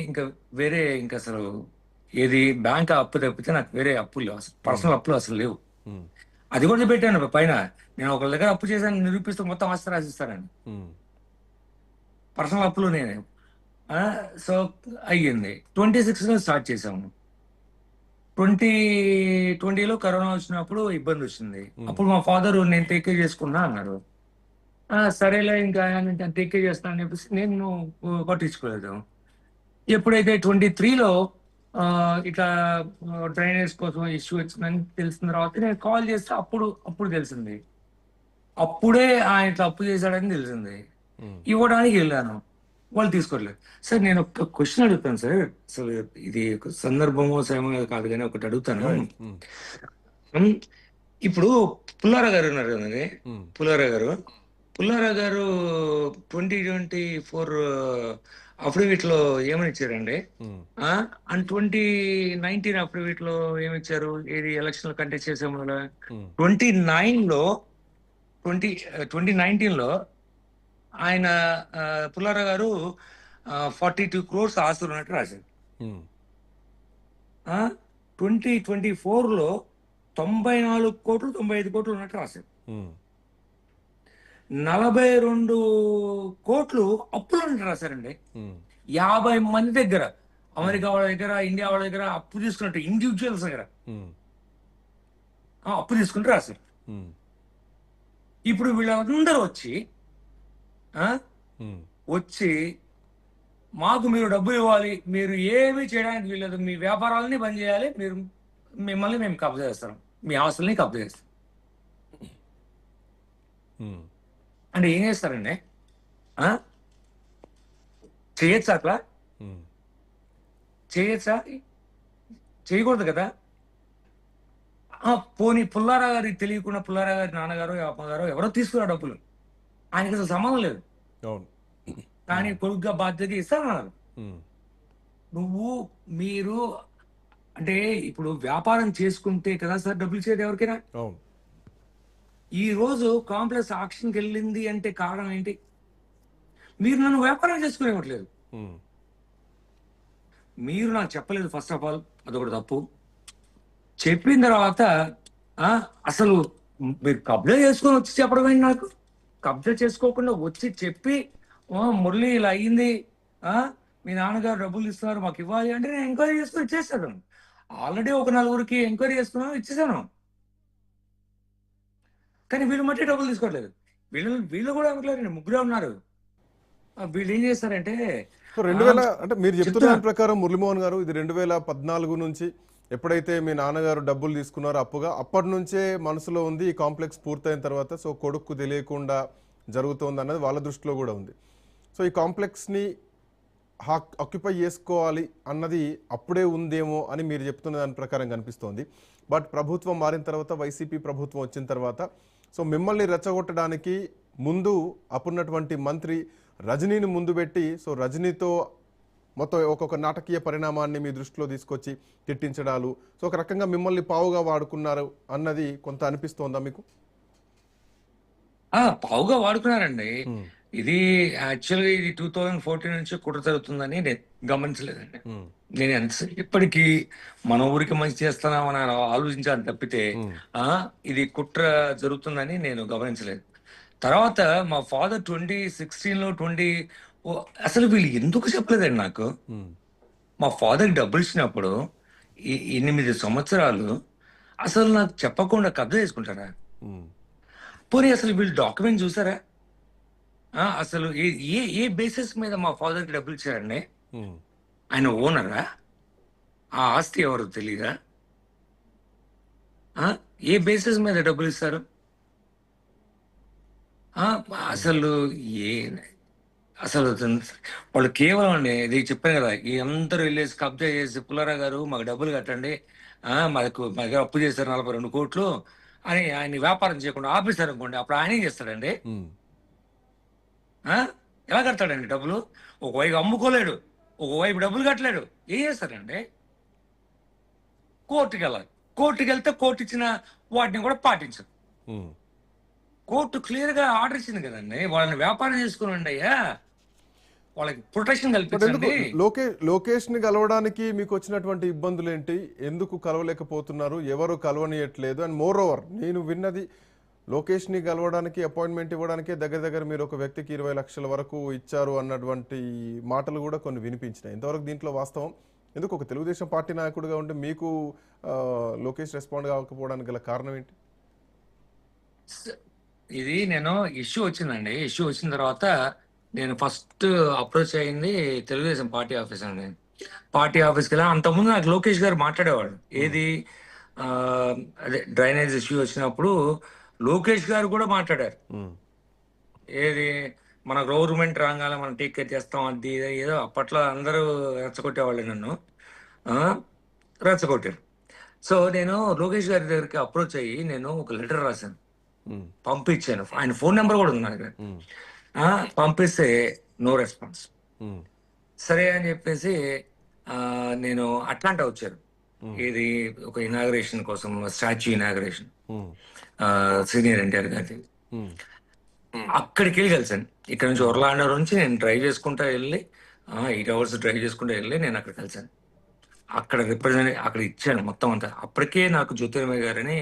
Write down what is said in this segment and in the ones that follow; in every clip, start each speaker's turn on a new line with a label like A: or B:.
A: ఇంకా వేరే ఇంకా అసలు ఏది బ్యాంక్ అప్పు తప్పితే నాకు వేరే అప్పులు లేవు, అసలు
B: ఉమ్,
A: పర్సనల్ అప్పులు అసలు లేవు.
B: ఉమ్,
A: అది కూడా పెట్టాను పైన, నేను ఒకళ్ళ దగ్గర అప్పు చేశాను నిరూపిస్తూ మొత్తం ఆస్తి రాసిస్తానండి.
B: ఉమ్,
A: పర్సనల్ అప్పులు నేనే. సో అయ్యింది 26లో స్టార్ట్ చేసాము. 2020లో కరోనా వచ్చినప్పుడు ఇబ్బంది వచ్చింది.
B: ఉమ్,
A: అప్పుడు మా ఫాదర్ నేను టేక్ కేర్ చేసుకున్నా అన్నారు. సరేలే ఇంకా ఆయన టేక్ కేర్ చేస్తాను అని చెప్పేసి నేను పట్టించుకోలేదు. ఎప్పుడైతే 23లో ఇట్లా డ్రైనేజ్ కోసం ఇష్యూ వచ్చిందని తెలిసిన తర్వాత నేను కాల్ చేస్తే అప్పుడు అప్పుడు తెలిసింది. అప్పుడే ఆయన ఇట్లా అప్పు చేశాడని తెలిసింది.
B: ఉమ్,
A: ఇవ్వడానికి వెళ్ళాను, వాళ్ళు తీసుకోవట్లేదు. సార్ నేను ఒక క్వశ్చన్ అడుగుతాను సార్, అసలు ఇది ఒక సందర్భమో సమయమో కాదు కానీ ఒకటి అడుగుతాను.
B: రైట్. ఉమ్,
A: ఉమ్, ఇప్పుడు పుల్లారా గారు ఉన్నారు కదండి,
B: ఉమ్,
A: పుల్లారా గారు పుల్లారా గారు 2024 అఫిడవిట్ లో ఏమని ఇచ్చారండి?
B: ఉమ్,
A: అండ్ 2019 అఫిడవిట్ లో ఏమిచ్చారు? ఏది ఎలక్షన్ కంటెస్ట్ చేసే ముందు
B: ఉమ్,
A: 29లో 2019లో ఆయన పుల్లారా గారు 42 crores ఆస్తులు ఉన్నట్టు రాశారు.
B: ఉమ్,
A: 2024లో 94 కోట్లు 95 కోట్లు ఉన్నట్టు రాశారు.
B: ఉమ్,
A: 42 కోట్లు అప్పులు ఉన్నట్టు రాశారండి.
B: ఉమ్,
A: 50 మంది దగ్గర,
B: ఉమ్,
A: అమెరికా వాళ్ళ దగ్గర, ఇండియా వాళ్ళ దగ్గర అప్పు తీసుకున్నట్టు ఇండివిజువల్స్ దగ్గర
B: ఉమ్,
A: అప్పు తీసుకుంటూ రాశారు.
B: ఉమ్,
A: ఇప్పుడు వీళ్ళందరూ వచ్చి ఆ,
B: ఉమ్,
A: వచ్చి మాకు మీరు డబ్బులు ఇవ్వాలి, మీరు ఏమీ చేయడానికి వీల్లేదు, మీ వ్యాపారాలని బంద్ చేయాలి, మిమ్మల్ని మేము కబ్జా చేస్తాం, మీ ఆస్తుల్ని కబ్జా చేస్తాం
B: ఉమ్.
A: అంటే ఏం చేస్తారండి? ఆ? చేయొచ్చా అట్లా?
B: ఉమ్,
A: చేయొచ్చా? చేయకూడదు కదా. పోనీ పుల్లారా గారికి తెలియకుండా పుల్లారా గారి నాన్నగారు అమ్మగారు ఎవరో తీసుకున్నారు డబ్బులు, ఆయనకి అసలు సంబంధం లేదు,
B: అవును.
A: కానీ కొడుకుగా బాధ్యత ఇస్తానన్నారు.
B: ఉమ్,
A: నువ్వు మీరు అంటే ఇప్పుడు వ్యాపారం చేసుకుంటే కదా సార్ డబ్బులు ఇచ్చేది ఎవరికైనా.
B: అవును.
A: ఈ రోజు కాంప్లెక్స్ ఆక్షన్కి వెళ్ళింది అంటే కారణం ఏంటి? మీరు నన్ను వ్యాపారం చేసుకునేవ్వట్లేదు,
B: ఉమ్,
A: మీరు నాకు చెప్పలేదు. ఫస్ట్ ఆఫ్ ఆల్ అదొకటి తప్పు. చెప్పిన తర్వాత ఆ అసలు మీరు కబ్జా చేసుకొని వచ్చి చెప్పడం ఏంటి? నాకు కబ్జా చేసుకోకుండా వచ్చి చెప్పి మురళి ఇలా అయ్యింది, ఆ మీ నాన్నగారు డబ్బులు ఇస్తున్నారు మాకు ఇవ్వాలి అంటే నేను ఎంక్వైరీ చేసుకుని ఇచ్చేస్తాను. ఆల్రెడీ ఒక నలుగురికి ఎంక్వైరీ చేసుకున్నాను, ఇచ్చేసాను. కానీ వీళ్ళు మట్టి డబ్బులు తీసుకోవట్లేదు. వీళ్ళు కూడా అనుకోలేరండి, ముగ్గురే ఉన్నారు. వీళ్ళు ఏం చేస్తారంటే
B: సో
A: ఆ,
B: 2000 అంటే మీరు చెప్తున్న
A: చెప్తున్నా.
B: దాని ప్రకారం మురళీమోహన్ గారు, ఇది 2014 నుంచి ఎప్పుడైతే మీ నాన్నగారు డబ్బులు తీసుకున్నారో అప్పుగా, అప్పటి నుంచే మనసులో ఉంది ఈ కాంప్లెక్స్ పూర్తయిన తర్వాత సో కొడుకు తెలియకుండా జరుగుతోంది అన్నది వాళ్ళ దృష్టిలో కూడా ఉంది. సో ఈ కాంప్లెక్స్ని ఆక్యుపై చేసుకోవాలి అన్నది అప్పుడే ఉందేమో అని మీరు చెప్తున్న దాని ప్రకారం కనిపిస్తోంది. బట్ ప్రభుత్వం మారిన తర్వాత, వైసీపీ ప్రభుత్వం వచ్చిన తర్వాత సో మిమ్మల్ని రెచ్చగొట్టడానికి ముందు అప్పుడున్నటువంటి మంత్రి రజనీని ముందు పెట్టి సో రజనీతో మొత్తం ఒక్కొక్క నాటకీయ పరిణామాన్ని మీ దృష్టిలో తీసుకొచ్చి తిట్టించడాలు, సో ఒక రకంగా మిమ్మల్ని పావుగా వాడుకున్నారు అన్నది కొంత అనిపిస్తోందా మీకు?
A: పావుగా వాడుకున్నారండి.
B: ఉమ్,
A: ఇది యాక్చువల్గా ఇది 2014 నుంచి కుట్ర జరుగుతుందని నేను గమనించలేదండి.
B: ఉమ్,
A: నేను ఎంత ఇప్పటికీ మన ఊరికి మంచి చేస్తున్నామని ఆలోచించాను తప్పితే
B: ఉమ్,
A: ఆ ఇది కుట్ర జరుగుతుందని నేను గమనించలేదు. తర్వాత మా ఫాదర్ 2016లో అసలు వీళ్ళు ఎందుకు చెప్పలేదండి నాకు.
B: ఉమ్,
A: మా ఫాదర్కి డబ్బులు ఇచ్చినప్పుడు 8 సంవత్సరాలు అసలు నాకు చెప్పకుండా కబ్జా చేసుకుంటారా?
B: ఉమ్,
A: పోనీ అసలు వీళ్ళు డాక్యుమెంట్ చూసారా? అసలు ఏ ఏ ఏ బేసిస్ మీద మా ఫాదర్కి డబ్బులు ఇచ్చారండి?
B: ఉమ్,
A: ఆయన ఓనరా? ఆ ఆస్తి ఎవరు తెలీదా? ఏ బేసిస్ మీద డబ్బులు ఇస్తారు? ఆ,
B: ఉమ్,
A: అసలు ఏ అసలు వాళ్ళు కేవలం అండి ఇది చెప్పాను కదా, ఈ అందరూ వెళ్ళేసి కబ్జా చేసి పుల్లారా గారు మాకు డబ్బులు కట్టండి, మా దగ్గర అప్పు చేశారు 42 కోట్లు అని ఆయన వ్యాపారం చేయకుండా ఆపేశారు అనుకోండి, అప్పుడు ఆయన ఏం చేస్తాడండి?
B: ఉమ్,
A: ఆ? ఎలా కడతాడండి డబ్బులు? ఒకవైపు అమ్ముకోలేడు, ఒకవైపు డబ్బులు కట్టలేడు, ఏం చేస్తాడండి? కోర్టుకి వెళ్ళాలి. కోర్టుకి వెళ్తే కోర్టు ఇచ్చిన వాటిని కూడా పాటించదు.
B: ఉమ్.
A: కోర్టు క్లియర్ గా ఆర్డర్ ఇచ్చింది కదండి, వాళ్ళని వ్యాపారం చేసుకుని అయ్యా. వాళ్ళకి ప్రొటెక్షన్
B: బట్ ఎందుకు
A: కల్పించండి.
B: లోకేష్ ని కలవడానికి మీకు వచ్చినటువంటి ఇబ్బందులు ఏంటి? ఎందుకు కలవలేకపోతున్నారు? ఎవరు కలవనీయట్లేదు? అండ్ మోర్ ఓవర్ నేను విన్నది లోకేష్ ని కలవడానికి అపాయింట్మెంట్ ఇవ్వడానికి దగ్గర దగ్గర మీరు ఒక వ్యక్తికి 20 లక్షల వరకు ఇచ్చారు అన్నటువంటి మాటలు కూడా కొన్ని వినిపించినాయి. ఇంతవరకు దీంట్లో వాస్తవం? ఎందుకు ఒక తెలుగుదేశం పార్టీ నాయకుడిగా ఉంటే మీకు లోకేష్ రెస్పాండ్ కాకపోవడానికి గల కారణం ఏంటి?
A: స- ఇది నేను ఇష్యూ వచ్చిందండి. ఇష్యూ వచ్చిన తర్వాత నేను ఫస్ట్ అప్రోచ్ అయింది తెలుగుదేశం పార్టీ ఆఫీస్ అండి. పార్టీ ఆఫీస్కి వెళ్ళి అంతకుముందు నాకు లోకేష్ గారు మాట్లాడేవాడు. ఏది ఆ, అదే డ్రైనేజ్ ఇష్యూ వచ్చినప్పుడు లోకేష్ గారు కూడా మాట్లాడారు.
B: ఉమ్,
A: ఏది మన గవర్నమెంట్ రాగానే మనం టేక్ కేర్ చేస్తాం, అది ఇది ఏదో అప్పట్లో అందరూ రెచ్చగొట్టేవాళ్ళు నన్ను. ఆ, రెచ్చగొట్టారు. సో నేను లోకేష్ గారి దగ్గరికి అప్రోచ్ అయ్యి నేను ఒక లెటర్ రాశాను,
B: ఉమ్,
A: పంపించాను. ఆయన ఫోన్ నెంబర్ కూడా ఉంది నా దగ్గర.
B: ఉమ్,
A: పంపిస్తే నో రెస్పాన్స్.
B: ఉమ్,
A: సరే అని చెప్పేసి ఆ, నేను అట్లాంటా వచ్చాను.
B: ఉమ్,
A: ఇది ఒక ఇనాగరేషన్ కోసం, స్టాచ్యూ ఇనాగరేషన్,
B: ఉమ్,
A: సీనియర్ ఎన్టీఆర్ గారి.
B: ఉమ్,
A: అక్కడికి వెళ్ళి కలిసాను. ఇక్కడ నుంచి ఒర్లాండో నుంచి నేను డ్రైవ్ చేసుకుంటా వెళ్ళి 8 hours డ్రైవ్ చేసుకుంటూ వెళ్ళి నేను అక్కడ కలిసాను. అక్కడ అక్కడ ఇచ్చాను మొత్తం అంతా. అప్పటికే నాకు జ్యోతిర్మయ్య గారని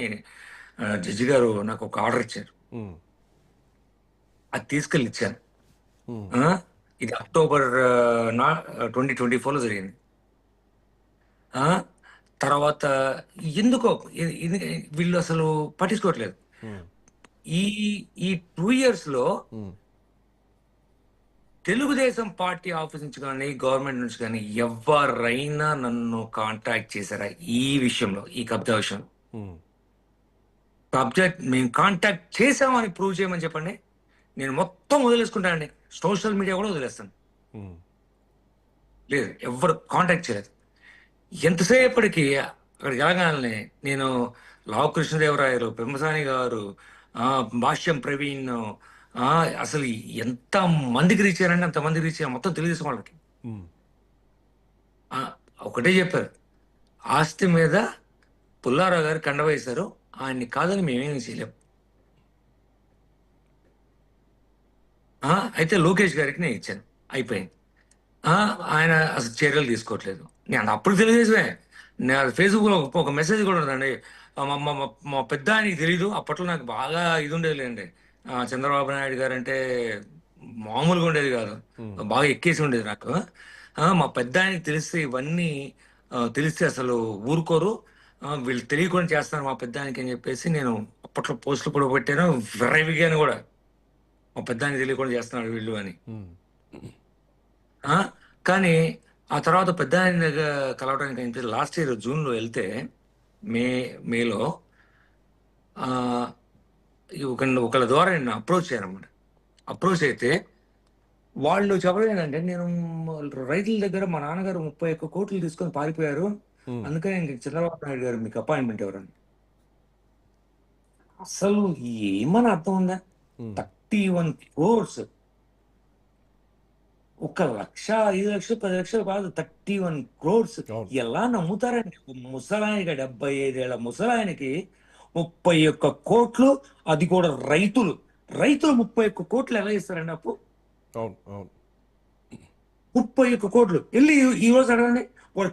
A: జడ్జి గారు నాకు ఒక ఆర్డర్ ఇచ్చారు.
B: ఉమ్,
A: అది తీసుకెళ్ళి ఇచ్చాను.
B: ఉమ్,
A: ఆ, ఇది అక్టోబర్ 2024లో జరిగింది. ఆ, తర్వాత ఎందుకో వీళ్ళు అసలు పట్టించుకోవట్లేదు.
B: ఉమ్,
A: ఈ ఈ 2 years లో
B: ఉమ్,
A: తెలుగుదేశం పార్టీ ఆఫీస్ నుంచి కానీ గవర్నమెంట్ నుంచి కానీ ఎవరైనా నన్ను కాంటాక్ట్ చేశారా ఈ విషయంలో, ఈ కబ్జా విషయం?
B: ఉమ్,
A: కబ్జా మేము కాంటాక్ట్ చేసామని ప్రూవ్ చేయమని చెప్పండి, నేను మొత్తం వదిలేసుకుంటానండి. సోషల్ మీడియా కూడా వదిలేస్తాను.
B: ఉమ్,
A: లేదు, ఎవరు కాంటాక్ట్ చేయలేదు. ఎంతసేపటికి అక్కడికి వెళ్ళగానే నేను లావు కృష్ణదేవరాయలు, పెమ్మసాని గారు, భాష్యం ప్రవీణ్, ఆ, అసలు ఎంత మందికి రీచ్ అయ్యారంటే అంత మందికి రీచ్ అయ్యారు మొత్తం తెలుగుదేశం వాళ్ళకి.
B: ఉమ్,
A: ఆ, ఒకటే చెప్పారు, ఆస్తి మీద పుల్లారావు గారు కండ వేశారు, ఆయన్ని కాదని మేమేమి చేయలేం. అయితే లోకేష్ గారికి నేను ఇచ్చాను, అయిపోయింది. ఆ, ఆయన అసలు చర్యలు తీసుకోవట్లేదు. నేను అప్పుడు తెలియజేసే, నేను ఫేస్బుక్లో ఒక మెసేజ్ కూడా ఉందండి. మా పెద్ద ఆయనకి తెలీదు, అప్పట్లో నాకు బాగా ఇది ఉండేదిలేండి. చంద్రబాబు నాయుడు గారు అంటే మామూలుగా ఉండేది కాదు,
B: ఉమ్,
A: బాగా ఎక్కేసి ఉండేది నాకు. మా పెద్ద ఆయనకి తెలిస్తే ఇవన్నీ తెలిస్తే అసలు ఊరుకోరు, వీళ్ళు తెలియకుండా చేస్తారు మా పెద్ద ఆయనకి అని చెప్పేసి నేను అప్పట్లో పోస్టులు కూడా పెట్టాను, విర్రవిగాను కూడా. మా పెద్ద ఆయనకి తెలియకుండా చేస్తున్నాడు వీళ్ళు అని.
B: ఉమ్,
A: ఆ, కానీ ఆ తర్వాత పెద్ద ఆయన దగ్గర కలవడానికి అయితే లాస్ట్ ఇయర్ జూన్లో వెళ్తే, మే మేలో ఆ, ఒకళ్ళ ద్వారా నేను అప్రోచ్ అయ్యానమాట. అప్రోచ్ అయితే వాళ్ళు చెప్పడం ఏంటంటే, నేను రైతుల దగ్గర మా నాన్నగారు 31 కోట్లు తీసుకొని పారిపోయారు,
B: ఉమ్,
A: అందుకని ఇంక చంద్రబాబు నాయుడు గారు మీకు అపాయింట్మెంట్ ఎవరండి. అసలు ఏమని అర్థం ఉందా?
B: ఉమ్,
A: 31 crores, 1 లక్ష, 5 లక్షలు, 10 లక్షలు కాదు, 31 crores.
B: అవును.
A: ఎలా నమ్ముతారండి? ముసలాయనకి, 75 ఏళ్ల ముసలాయనకి 31 కోట్లు, అది కూడా రైతులు 31 కోట్లు ఎలా ఇస్తారండి అప్పు?
B: అవును. అవును.
A: 31 కోట్లు వెళ్ళి ఈ రోజు అడగండి, వాళ్ళు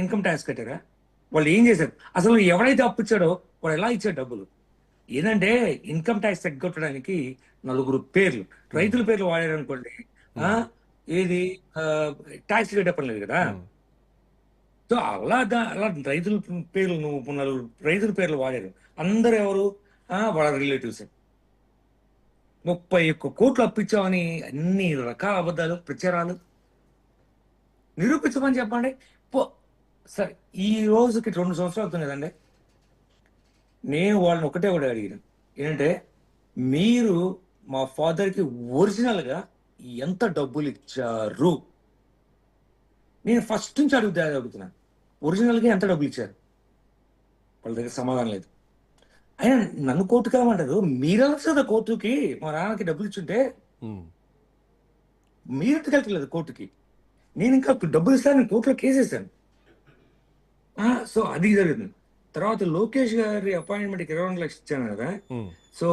A: ఇన్కమ్ ట్యాక్స్ కట్టారా? వాళ్ళు ఏం చేశారు? అసలు ఎవరైతే అప్పు ఇచ్చాడో వాడు ఎలా ఇచ్చాడు డబ్బులు? ఏంటంటే ఇన్కమ్ ట్యాక్స్ తగ్గొట్టడానికి 4 పేర్లు, రైతుల పేర్లు వాడారు అనుకోండి, ఆ, ఏది ట్యాక్స్ కట్టపడలేదు కదా.
B: ఉమ్,
A: సో అలా రైతుల పేర్లు, నువ్వు 4 రైతుల పేర్లు వాడారు. అందరు ఎవరు? వాళ్ళ రిలేటివ్స్. 31 కోట్లు అప్పించామని అన్ని రకాల అబద్ధాలు, ప్రచారాలు. నిరూపించమని చెప్పండి. పో, సరే ఈ రోజుకి 2 సంవత్సరాలు అవుతుంది కదండి. నేను వాళ్ళని ఒకటే అడిగాను, ఏంటంటే మీరు మా ఫాదర్కి ఒరిజినల్గా ఎంత డబ్బులు ఇచ్చారు? నేను ఫస్ట్ నుంచి అడుగుతున్నాను, ఒరిజినల్గా ఎంత డబ్బులు ఇచ్చారు? వాళ్ళ దగ్గర సమాధానం లేదు. అయినా నన్ను కోర్టుకు వెళ్ళమంటారు. మీరు వెళ్ళచ్చు కోర్టుకి, మా నాన్నకి డబ్బులు ఇచ్చుంటే.
B: ఉమ్,
A: మీరు ఎందుకు వెళ్తలేదు కోర్టుకి? నేను ఇంకా డబ్బులు ఇస్తాను, నేను కోర్టులో కేసేసాను. సో అది జరుగుతుంది. తర్వాత లోకేష్ గారి అపాయింట్మెంట్కి 22 లక్షలు ఇచ్చాను కదా.
B: ఉమ్,
A: సో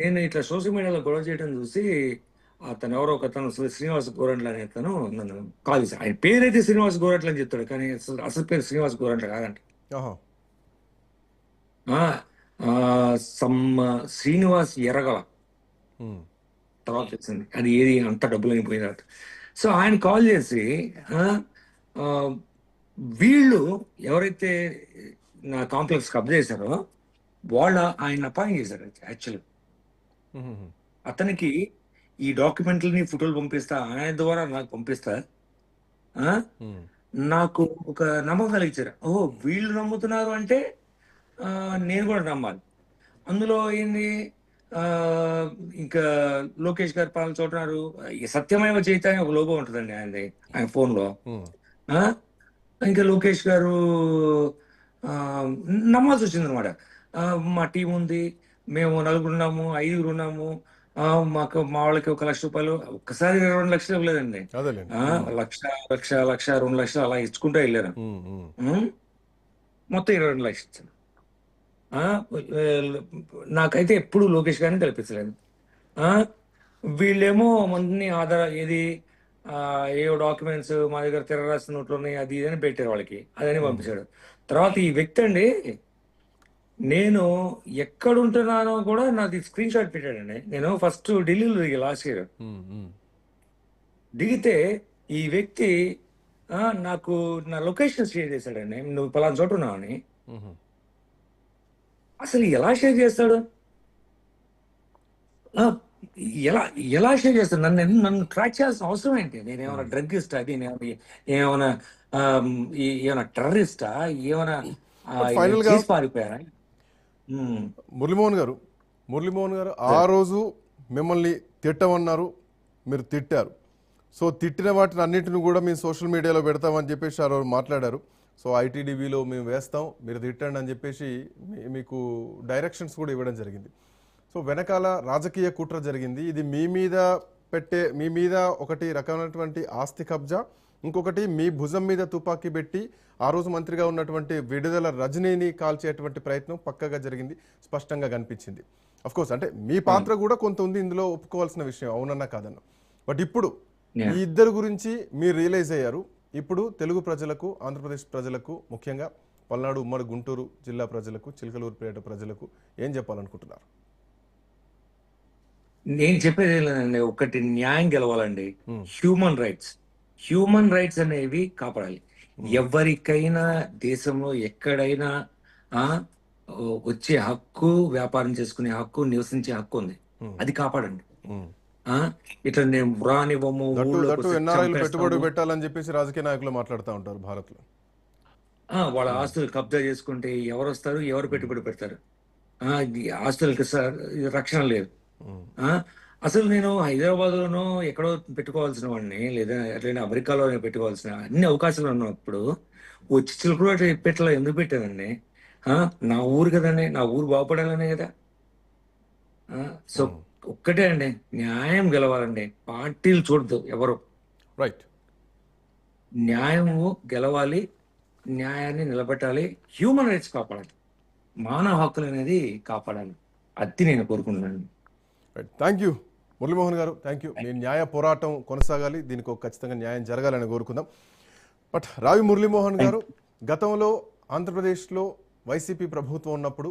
A: నేను ఇట్లా సోషల్ మీడియాలో గొడవ చేయడం చూసి అతను ఎవరో ఒక అతను శ్రీనివాస్ గోరంట్ల అనే అతను నన్ను కాల్ చేశాడు. ఆయన పేరైతే శ్రీనివాస్ గోరంట్ల అని చెప్తాడు, కానీ అసలు పేరు శ్రీనివాస్ గోరంట్ల కాదంట.
B: ఆహా.
A: ఆ, ఆ, సమ్ శ్రీనివాస్ ఎర్రగల
B: ఉమ్.
A: తర్వాత వచ్చింది అది ఏది అంత డబ్బులు అయిపోయిన తర్వాత. సో ఆయన కాల్ చేసి ఆ, ఆ, వీళ్ళు ఎవరైతే నా కాంప్లెక్స్ కబ్జా చేశారో ఆయన అపాయింట్ చేశారు. యాక్చువల్లీ
B: ఉమ్.
A: అతనికి ఈ డాక్యుమెంట్లని ఫోటోలు పంపిస్తా, ఆయన ద్వారా నాకు పంపిస్తా. ఆ,
B: ఉమ్.
A: నాకు ఒక నమ్మకం కలిగించారు. ఓహో, వీళ్ళు నమ్ముతున్నారు అంటే ఆ, నేను కూడా నమ్మాలి. అందులో ఏంది, ఆ, ఇంకా లోకేష్ గారు పాలన చూడన్నారు. ఈ సత్యమేవ జయతే అని ఒక లోగో ఉంటుందండి ఆయనది, ఆయన ఫోన్లో.
B: ఉమ్.
A: ఆ, ఇంకా లోకేష్ గారు ఆ, నమ్మాల్సి వచ్చింది అనమాట. మా టీం ఉంది, మేము నలుగురు ఉన్నాము, ఐదుగురు ఉన్నాము, మాకు మా వాళ్ళకి 1,00,000 రూపాయలు ఒక్కసారి 2 లక్షలు ఇవ్వలేదండి.
B: అదేలేండి.
A: ఆ, లక్ష లక్ష లక్ష 2 లక్షలు అలా ఇచ్చుకుంటూ వెళ్ళారు.
B: ఉమ్. ఉమ్.
A: ఉమ్, మొత్తం 22 లక్షలు ఇచ్చాను. ఆ, నాకైతే ఎప్పుడు లోకేష్ గారిని కల్పించలేదు. ఆ, వీళ్ళేమో మందిని ఆధార ఏది ఏవో డాక్యుమెంట్స్ మా దగ్గర తిరగరాసిన నోట్లు ఉన్నాయి, అది ఇది అని పెట్టారు వాళ్ళకి, అదని పంపించాడు. తర్వాత ఈ వ్యక్తి అండి, నేను ఎక్కడుంటున్నానో కూడా నాది స్క్రీన్ షాట్ పెట్టాడండి. నేను ఫస్ట్ ఢిల్లీలో దిగా లాస్ట్ ఇయర్
B: ఉమ్. ఉమ్.
A: దిగితే ఈ వ్యక్తి నాకు నా లొకేషన్ షేర్ చేశాడండి, నువ్వు పలానా చోట ఉన్నావు అని.
B: ఉమ్.
A: అసలు ఎలా షేర్ చేస్తాడు? ఆ, ఎలా ఎలా షేర్ చేస్తాడు? నన్ను ట్రాక్ చేయాల్సిన అవసరం ఏంటి? నేనేమైనా డ్రగ్ ఇస్టా, ఏమైనా ఏమైనా టెర్రరిస్టా, ఏమైనా
B: బట్ ఫైనల్ గా
A: చేసి పారిపోయారా? ఉమ్,
B: మురళీమోహన్ గారు ఆ రోజు మిమ్మల్ని తిట్టమన్నారు, మీరు తిట్టారు. సో తిట్టిన వాటిని అన్నింటిని కూడా మేము సోషల్ మీడియాలో పెడతామని చెప్పేసి ఆ రోజు మాట్లాడారు. సో ఐటీడీబీలో మేము వేస్తాం, మీరు తిట్టండి అని చెప్పేసి మీకు డైరెక్షన్స్ కూడా ఇవ్వడం జరిగింది. సో వెనకాల రాజకీయ కుట్ర జరిగింది. ఇది మీ మీద ఒకటి రకమైనటువంటి ఆస్తి కబ్జా, ఇంకొకటి మీ భుజం మీద తుపాకీ పెట్టి ఆ రోజు మంత్రిగా ఉన్నటువంటి విడుదల రజనీని కాల్చేటువంటి ప్రయత్నం పక్కగా జరిగింది, స్పష్టంగా కనిపించింది. అఫ్కోర్స్ అంటే మీ పాత్ర కూడా కొంత ఉంది ఇందులో, ఒప్పుకోవాల్సిన విషయం, అవునన్నా కాదన్నా. బట్ ఇప్పుడు ఈ ఇద్దరు గురించి మీరు రియలైజ్ అయ్యారు. ఇప్పుడు తెలుగు ప్రజలకు, ఆంధ్రప్రదేశ్ ప్రజలకు, ముఖ్యంగా పల్నాడు ఉమ్మడి గుంటూరు జిల్లా ప్రజలకు, చిలకలూరుపేట ప్రజలకు ఏం చెప్పాలనుకుంటున్నారు?
A: నేను చెప్పేది ఏం లేదండి, ఒకటి న్యాయం గెలవాలండి. హ్యూమన్ రైట్స్ అనేవి కాపాడాలి. ఎవరికైనా దేశంలో ఎక్కడైనా ఆ వచ్చే హక్కు, వ్యాపారం చేసుకునే హక్కు, నివసించే హక్కు ఉంది, అది కాపాడండి. ఇట్లా నేను రానివ్వము,
B: ఎన్ఆర్ఐలు పెట్టుబడి పెట్టాలని చెప్పేసి రాజకీయ నాయకులు మాట్లాడుతూ ఉంటారు భారత్ లో.
A: వాళ్ళ ఆస్తులు కబ్జా చేసుకుంటే ఎవరు వస్తారు, ఎవరు పెట్టుబడి పెడతారు? ఆస్తులకి రక్షణ లేదు. అసలు నేను హైదరాబాద్ లోనో ఎక్కడో పెట్టుకోవాల్సిన వాడిని, లేదా ఎట్లయినా అమెరికాలో పెట్టుకోవాల్సిన అన్ని అవకాశాలు ఉన్నప్పుడు వచ్చి చిలుకూరు పెట్టలో ఎందుకు పెట్టానండి? నా ఊరు కదండి, నా ఊరు బాగుపడాలనే కదా. సో ఒక్కటే అండి, న్యాయం గెలవాలండి. పార్టీలు చూడద్దు ఎవరు.
B: రైట్.
A: న్యాయము గెలవాలి, న్యాయాన్ని నిలబెట్టాలి, హ్యూమన్ రైట్స్ కాపాడాలి, మానవ హక్కులు అనేది కాపాడాలి. అది నేను కోరుకుంటున్నాను.
B: రైట్, థ్యాంక్ యూ మురళీమోహన్ గారు, థ్యాంక్ యూ. మీ న్యాయ పోరాటం కొనసాగాలి, దీనికి ఖచ్చితంగా న్యాయం జరగాలని కోరుకుందాం. బట్ రావి మురళీమోహన్ గారు, గతంలో ఆంధ్రప్రదేశ్లో వైసీపీ ప్రభుత్వం ఉన్నప్పుడు